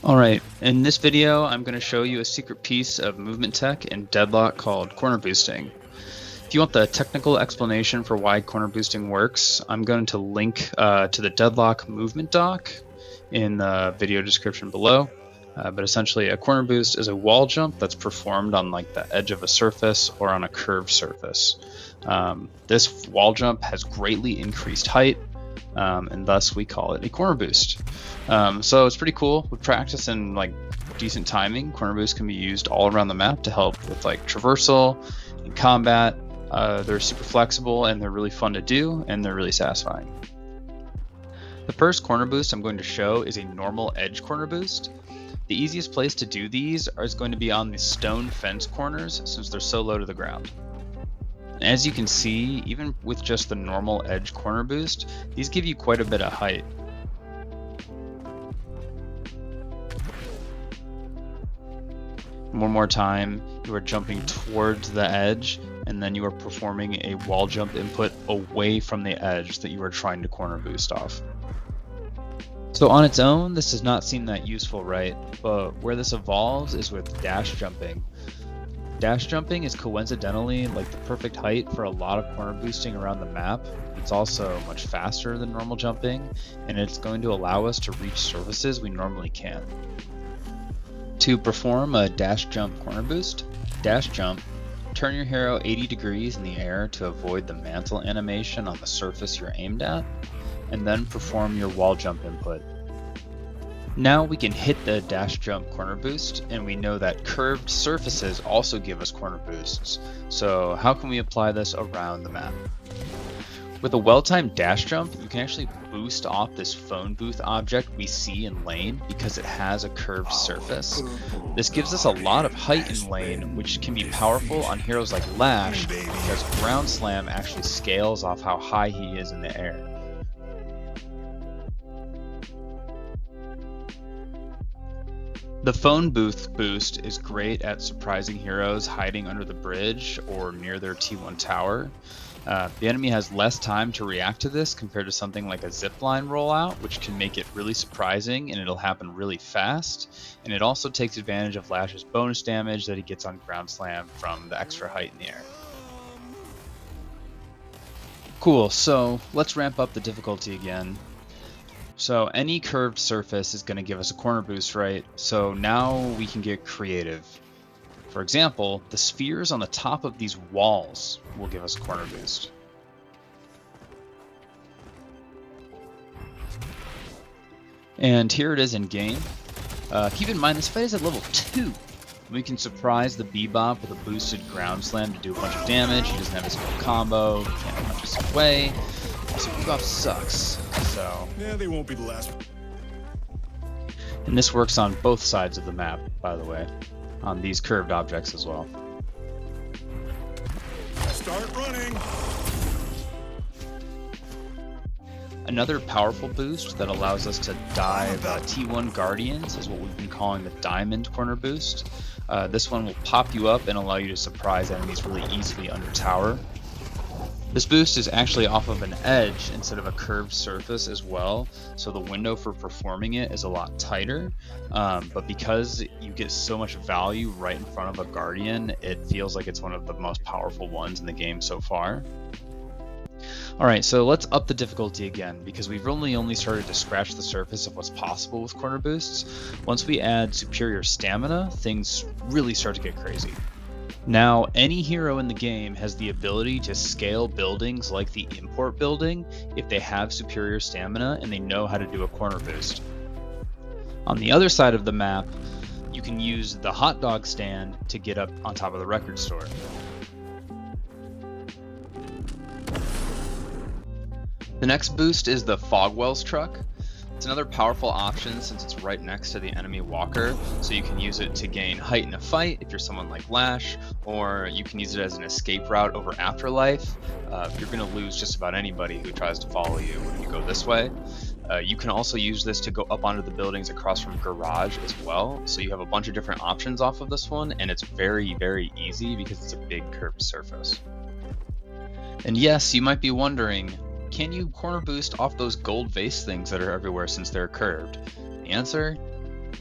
Alright, in this video I'm going to show you a secret piece of movement tech in Deadlock called corner boosting. If you want the technical explanation for why corner boosting works, I'm going to link to the Deadlock Movement Doc in the video description below. But essentially a corner boost is a wall jump that's performed on like the edge of a surface or on a curved surface. This wall jump has greatly increased height, and thus we call it a corner boost. So it's pretty cool. With practice and like decent timing, corner boosts can be used all around the map to help with like traversal and combat. They're super flexible and they're really fun to do, and they're really satisfying. The first corner boost I'm going to show is a normal edge corner boost. The easiest place to do these is going to be on the stone fence corners since they're so low to the ground. As you can see, even with just the normal edge corner boost, these give you quite a bit of height. One more time, you are jumping towards the edge, and then you are performing a wall jump input away from the edge that you are trying to corner boost off. So on its own, this does not seem that useful, right? But where this evolves is with dash jumping. Dash jumping is coincidentally like the perfect height for a lot of corner boosting around the map. It's also much faster than normal jumping, and it's going to allow us to reach surfaces we normally can't. To perform a dash jump corner boost, dash jump, turn your hero 80 degrees in the air to avoid the mantle animation on the surface you're aimed at, and then perform your wall jump input. Now we can hit the dash jump corner boost, and we know that curved surfaces also give us corner boosts. So how can we apply this around the map? With a well-timed dash jump, you can actually boost off this phone booth object we see in lane because it has a curved surface. This gives us a lot of height in lane, which can be powerful on heroes like Lash because ground slam actually scales off how high he is in the air. The phone booth boost is great at surprising heroes hiding under the bridge or near their T1 tower. The enemy has less time to react to this compared to something like a zipline rollout, which can make it really surprising and it'll happen really fast. And it also takes advantage of Lash's bonus damage that he gets on ground slam from the extra height in the air. Cool, so let's ramp up the difficulty again. So any curved surface is going to give us a corner boost, right? So now we can get creative. For example, the spheres on the top of these walls will give us a corner boost. And here it is in game. Keep in mind this fight is at level 2. We can surprise the Bebop with a boosted ground slam to do a bunch of damage. He doesn't have his full combo, can't punch us away. So Bebop sucks. So yeah, they won't be the last. And this works on both sides of the map, by the way, on these curved objects as well. Start running. Another powerful boost that allows us to dive T1 Guardians is what we've been calling the Diamond Corner Boost. This one will pop you up and allow you to surprise enemies really easily under tower. This boost is actually off of an edge instead of a curved surface as well, so the window for performing it is a lot tighter, but because you get so much value right in front of a Guardian, it feels like it's one of the most powerful ones in the game so far. Alright, so let's up the difficulty again, because we've only started to scratch the surface of what's possible with corner boosts. Once we add superior stamina, things really start to get crazy. Now, any hero in the game has the ability to scale buildings like the import building if they have superior stamina and they know how to do a corner boost. On the other side of the map, you can use the hot dog stand to get up on top of the record store. The next boost is the Fogwells truck. It's another powerful option since it's right next to the enemy walker, so you can use it to gain height in a fight if you're someone like Lash, or you can use it as an escape route over Afterlife. You're going to lose just about anybody who tries to follow you when you go this way. You can also use this to go up onto the buildings across from Garage as well, so you have a bunch of different options off of this one, and it's very, very easy because it's a big curved surface. And yes, you might be wondering, can you corner boost off those gold vase things that are everywhere since they're curved? The answer?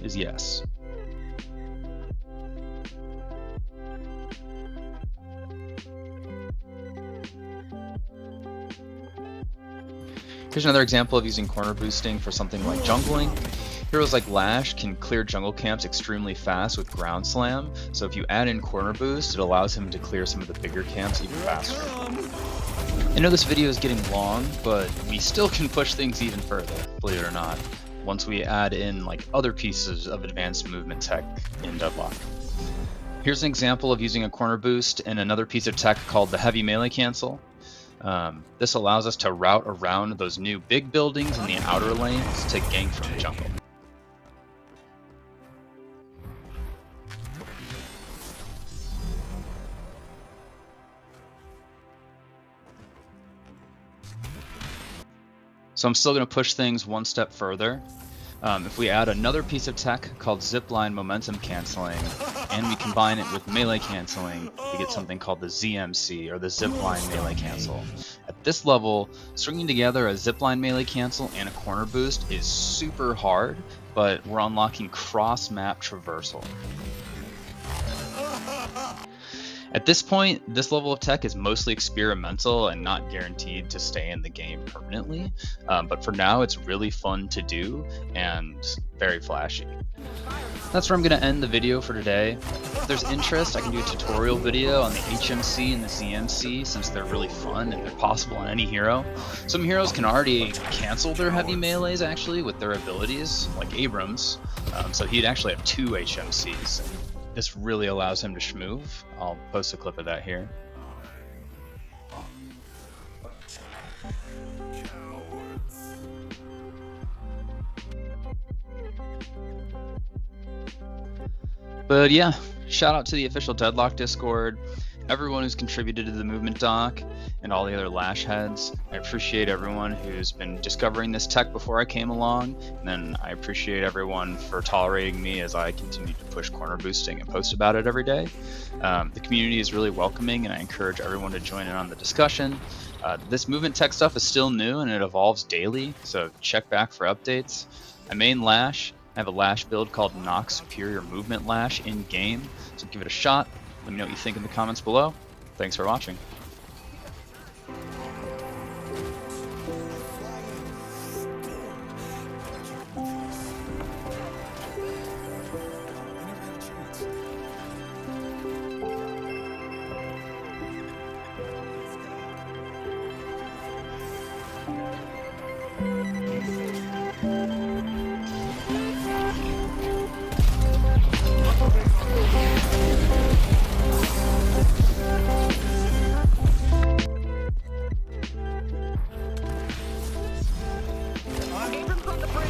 is yes. Here's another example of using corner boosting for something like jungling. Heroes like Lash can clear jungle camps extremely fast with ground slam, so if you add in corner boost, it allows him to clear some of the bigger camps even faster. I know this video is getting long, but we still can push things even further, believe it or not, once we add in like other pieces of advanced movement tech in Deadlock. Here's an example of using a corner boost and another piece of tech called the heavy melee cancel. This allows us to route around those new big buildings in the outer lanes to gank from the jungle. So I'm still going to push things one step further. If we add another piece of tech called Zipline momentum canceling, and we combine it with melee canceling, we get something called the ZMC, or the Zipline melee cancel. At this level, stringing together a Zipline melee cancel and a corner boost is super hard, but we're unlocking cross-map traversal. At this point, this level of tech is mostly experimental and not guaranteed to stay in the game permanently, but for now it's really fun to do and very flashy. That's where I'm going to end the video for today. If there's interest, I can do a tutorial video on the HMC and the CMC since they're really fun and they're possible on any hero. Some heroes can already cancel their heavy melees actually with their abilities, like Abrams, so he'd actually have 2 HMCs. This really allows him to schmoove. I'll post a clip of that here. But yeah, shout out to the official Deadlock Discord, everyone who's contributed to the movement doc, and all the other Lash heads. I appreciate everyone who's been discovering this tech before I came along, and then I appreciate everyone for tolerating me as I continue to push corner boosting and post about it every day. The community is really welcoming, and I encourage everyone to join in on the discussion. This movement tech stuff is still new and it evolves daily, so check back for updates. I main Lash. I have a Lash build called Noct Superior Movement Lash in-game, so give it a shot. Let me know what you think in the comments below. Thanks for watching. Abrams on the bridge.